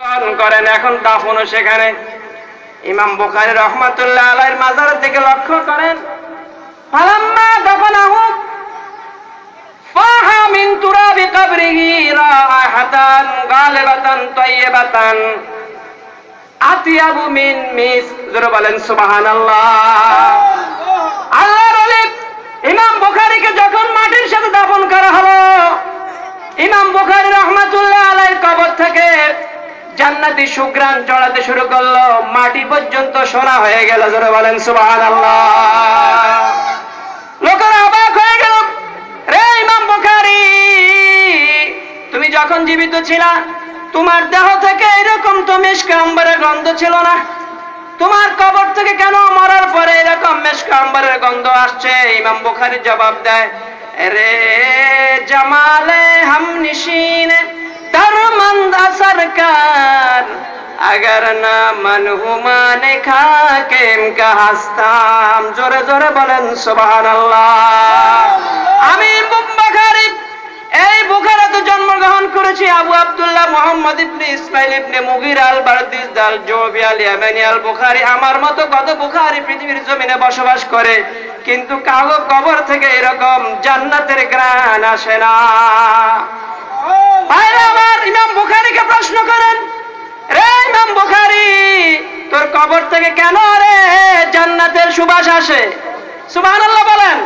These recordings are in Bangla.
করেন, এখন দাফনও সেখানে। ইমাম বুখারী রাহমাতুল্লাহ আলাইহির মাজার থেকে লক্ষ্য করেন, ফালাম্মা দাফনাহু ফাহা মিন তুরাবি কবরিহি রাহাতান গালিবাতান তাইয়্যিবাতান আতিয়াবু মিন মিস। জোরে বলেন সুবহানাল্লাহ। আল্লাহর ওলি ইমাম বুখারীকে যখন মাটির সাথে দাফন করা হলো, ইমাম বুখারী রাহমাতুল্লাহ আলাইহির কবর থেকে জান্নাতি সুঘ্রাণ চড়াতে শুরু করলো, মাটি পর্যন্ত সোনা হয়ে গেল। জোরে বলেন সুবহানাল্লাহ। লোকেরা অবাক হয়ে গেল, রে ইমাম বুখারী, তুমি যখন জীবিত ছিলা তোমার দেহ থেকে এরকম তো মিশক আম্বরের গন্ধ ছিল না, তোমার কবর থেকে কেন মরার পরে এরকম মিশক আম্বরের গন্ধ আসছে? ইমাম বুখারী জবাব দেয়, রে জামালে হাম নিশিন दरमंद सरकार अगर ना मनहुमाने खाके का हस्ताम। जोरे जोरे बोलेन सुबहानाल्लाह। আমি বুখারী এই বুখারাতে জন্মগ্রহণ করেছি। আবু আব্দুল্লাহ মুহাম্মদ ইবনে ইসমাইল ইবনে মুগিরা আল বারদিস আল জওবি আল ইয়ামানি আল বুখারী, আমার মতো কত বুখারী পৃথিবীর জমিনে বসবাস করে, কিন্তু কারো কবর থেকে এরকম জান্নাতের ঘ্রাণ আসে না। ইমাম বুখারীকে প্রশ্ন করেন, রে ইমাম বুখারী, তোর কবর থেকে কেন রে জান্নাতের সুবাস আসে? সুবহানাল্লাহ বলেন।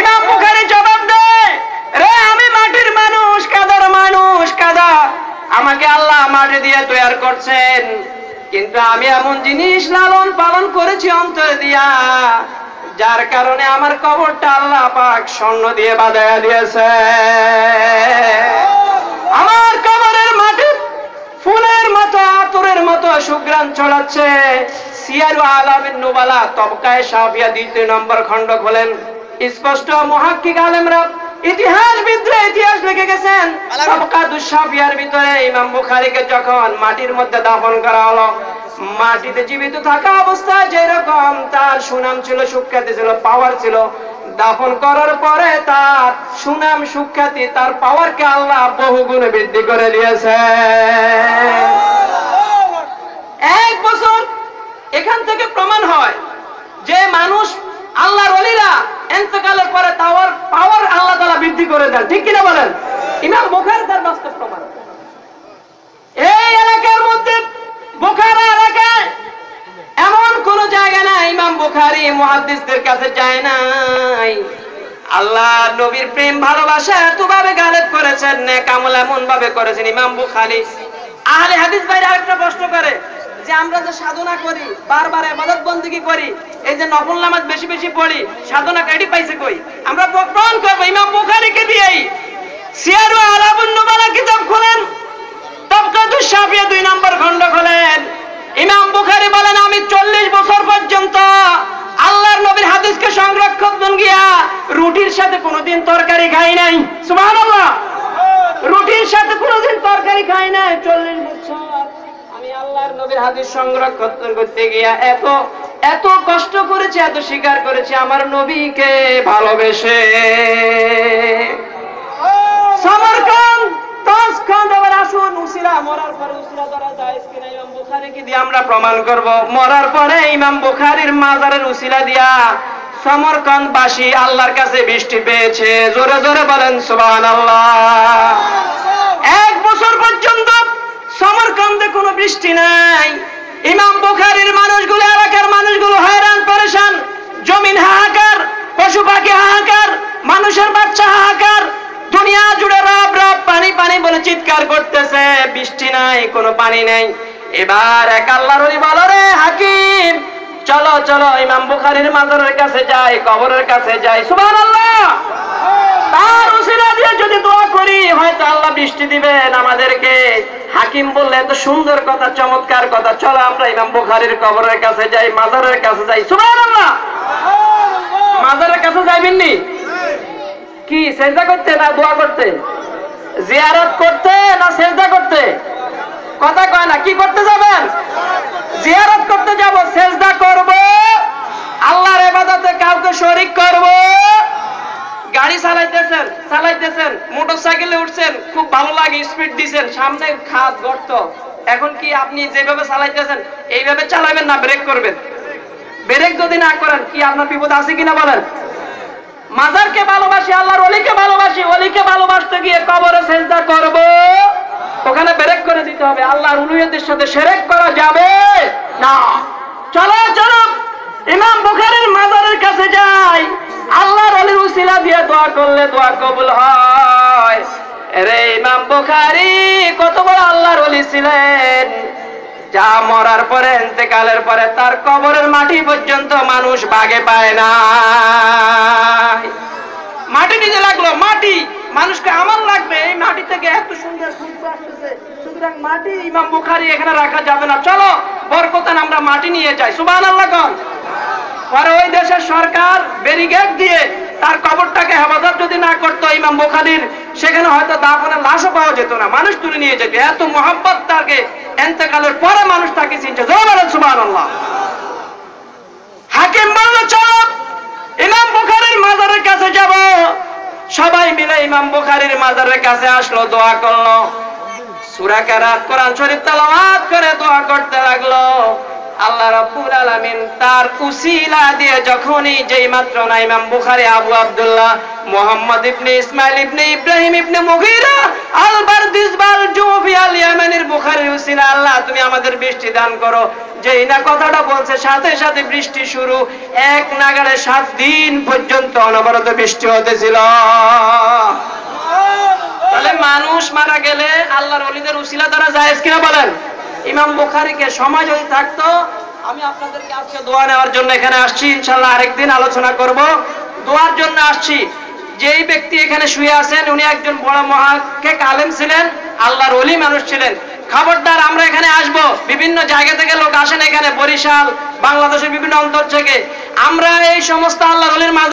ইমাম বুখারী জবাব দেয়, রে আমি মাটির মানুষ, কাদার মানুষ, কাদা আমাকে আল্লাহ মাটি দিয়ে তৈরি করছেন, কিন্তু আমি এমন জিনিস লালন পালন করেছি অন্তর দিয়া, যার কারণে আমার কবরটা আল্লাহ পাক স্বর্ণ দিয়ে বাঁধাইয়া দিয়েছে। আমার কবরের মাটি ফুলের মতো, আতরের মতো সুঘ্রাণ ছড়াচ্ছে। সিয়ারু আলামিন নুবালা তবকায়ে শাফিয়া ২ নম্বর খণ্ড খোলেন, স্পষ্ট মুহাক্কিক আলেমরা ইতিহাসবিদরা ইতিহাস লিখে গেছেন। তবকাতুশ শাফিয়ার ভিতরে ইমাম বুখারীকে যখন মাটির মধ্যে দাফন করা হলো, মাটিতে জীবিত থাকা অবস্থায় যেরকম তার সুনাম ছিল, সুখ্যাতি ছিল, পাওয়ার ছিল, দাফন করার পরে তার সুনাম, সুখ্যাতি, তার পাওয়ারকে আল্লাহ বহু গুণে বৃদ্ধি করে দিয়েছে। 1 বছর এখান থেকে প্রমাণ হয় যে মানুষ, আল্লাহর ওলিরা ইন্তেকালের পরে তার পাওয়ার আল্লাহ তাআলা বৃদ্ধি করে দেন। ঠিক কিনা বলেন? ইমাম বুখারী তার বাস্তব প্রমাণ। এই এলাকার মধ্যে, বুখারা এলাকায় এমন কোন জায়গা নাই ইমাম বুখারী মুহাদ্দিসদের কাছে যায় নাই। আল্লাহ নবীর প্রেম ভালোবাসা এতভাবে গালেব করেছেন, নেক আমল এমন ভাবে করেছেন ইমাম বুখারী। আহলে হাদিস ভাইরা আরেকটা প্রশ্ন করে যে আমরা যে সাধনা করি, বারবার ইবাদত বندگی করি, এই যে নফল নামাজ বেশি বেশি পড়ি, সাধনা কাইডি পাইছে কই? আমরা প্রমাণ করব ইমাম বুখারীকে দিয়েই। সিয়ারু আলামুন নুবালা কিতাব খোলেন, তবকাতুশ শাফিয়া ২ নম্বর খণ্ড খোলেন। ইমাম বুখারী বলেন, আমি ৪০ বছর পর্যন্ত আল্লাহর নবীর হাদিসকে সংরক্ষণ গিয়া রুটির সাথে কোনোদিন তরকারি খাই নাই। সুবহানাল্লাহ। রুটির সাথে কোনোদিন তরকারি খাই নাই। ৪০ বছর আমি আল্লাহর নবীর হাদিস সংরক্ষণ করতে গিয়া এত কষ্ট করেছি, এত স্বীকার করেছি আমার নবীকে ভালোবেসে। সমরকান তাসখান আবার আসুন, উসিলা মরার পরে উসিলা ধরা যায় কিনা ইমাম বুখারীকে দিয়ে আমরা প্রমাণ করব। মরার পরে ইমাম বুখারীর মাজারের উসিলা দিয়া সমরকানবাসী আল্লাহর কাছে বৃষ্টি পেয়েছে। জোরে জোরে বলেন সুবহানাল্লাহ। 1 বছর পর্যন্ত সমরকান্দে কোনো বৃষ্টি নাই। ইমাম বুখারীর মানুষগুলো, এলাকার মানুষগুলো হয়রান পরেশান, জমিন হাহাকার, পশু পাখি হাহাকার, মানুষের বাচ্চা হাহাকার, দুনিয়া জুড়ে রব রব পানি পানি বলে চিৎকার করতেছে, বৃষ্টি নাই, কোনো পানি নাই। এবার এক আল্লাহর ওলি বলে, রে হাকিম, চলো চলো ইমাম বুখারীর মাজারের কাছে যাই, কবরের কাছে যাই। সুবহানাল্লাহ। তার উসিলা দিয়ে যদি দোয়া করি হয়তো আল্লাহ বৃষ্টি দিবেন আমাদেরকে। হাকিম বললে, এত সুন্দর কথা, চমৎকার কথা, চলো আমরা ইমাম বুখারীর কবরের কাছে যাই, মাজারের কাছে যাই। সুবহানাল্লাহ। মাজারের কাছে যাইবেন নি? কি সেজদা করতে না দোয়া করতে? জিয়ারত করতে না সেজদা করতে? কথা কয় না। কি করতে যাবেন? জিয়ারত করতে যাব, সেজদা করব, আল্লাহর ইবাদতে কাউকে শরীক করব। গাড়ি চালাইতেছেন, মোটরসাইকেলে উঠছেন, খুব ভালো লাগে, স্পিড দিছেন, সামনে খাদ গর্ত, এখন কি আপনি যেভাবে চালাইতেছেন এইভাবে চালাবেন না ব্রেক করবেন? ব্রেক যদি না করেন কি আপনার বিপদ আছে কিনা বলেন? মাজারকে ভালোবাসি, আল্লাহর ওলিকে ভালোবাসি, ওলিকে ভালোবাসতে গিয়ে কবরে সেজদা করব, ওখানে ব্রেক করে দিতে হবে। আল্লাহর উলুহিয়তের সাথে শিরক করা যাবে না। চলো চলো ইমাম বুখারীর মাজারের কাছে যাই, আল্লাহর ওলির উসিলা দিয়ে দোয়া করলে দোয়া কবুল হয়। আরে ইমাম বুখারী কত বড় আল্লাহর ওলি ছিলেন, যা মরার পরে ইন্তেকালের পরে তার কবরের মাটি পর্যন্ত মানুষ বাগে পায় না। মাটি নিতে লাগলো, মাটি মানুষকে আমল লাগবে, এই মাটি থেকে এত সুন্দর খুশবু আসতেছে, সুতরাং মাটি ইমাম বুখারী এখানে রাখা যাবে না, চলো বরকতান আমরা মাটি নিয়ে যাই। সুবহানাল্লাহ কোন। পরে ওই দেশের সরকার ব্যারিকেড দিয়ে তার কবরটাকে হেফাজত যদি না করতো ইমাম বুখারীর, সেখানে হয়তো দাফনের লাশও পাওয়া যেত না, মানুষ তুলে নিয়ে যেত। এত মোহাব্বত তাকে, ইন্তেকালের পরে মানুষ তাকে চিনছে। জোরে বলেন সুবহানাল্লাহ। হাকিম বলল চলো ইমাম বুখারীর মাজারের কাছে যাব। সবাই মিলে ইমাম বুখারীর মাজারের কাছে আসলো, দোয়া করলো, সূরা কেরাত কোরআন শরীফ তেলাওয়াত করে দোয়া করতে লাগলো। আল্লাহ রাব্বুল আলামিন তার উসিলা দিয়ে যখনই যেই মাত্র না ইমাম বুখারী আবু আব্দুল্লাহ মুহাম্মদ ইবনে ইসমাইল ইবনে ইব্রাহিম ইবনে মুগীরা আল বারদিসবাল জুফি আল ইয়ামানির বুখারীর উসিলা আল্লাহ তুমি আমাদের বৃষ্টি দান করো, যেই না কথাটা বলছে সাথে সাথে বৃষ্টি শুরু। এক নাগাড়ে 7 দিন পর্যন্ত অনবরত বৃষ্টি হতেছিল। তাহলে মানুষ মারা গেলে আল্লাহর ওলিদের উসিলা দ্বারা জায়েজ কিনা বলেন? ইমাম বুখারীকে সময় যদি থাকতো, আমি আপনাদেরকে আজকে দোয়া নেওয়ার জন্য এখানে আসছি, ইনশাআল্লাহ আরেকদিন আলোচনা করব। দোয়ার জন্য আসছি। যেই ব্যক্তি এখানে শুয়ে আছেন উনি একজন বড় মুহাক্কিক আলেম ছিলেন, আল্লাহর ওলি মানুষ ছিলেন। খবরদার আমরা এখানে আসব, বিভিন্ন জায়গা থেকে লোক আসেন এখানে, বরিশাল, বাংলাদেশের বিভিন্ন অঞ্চল থেকে। আমরা এই সমস্ত আল্লাহর ওলির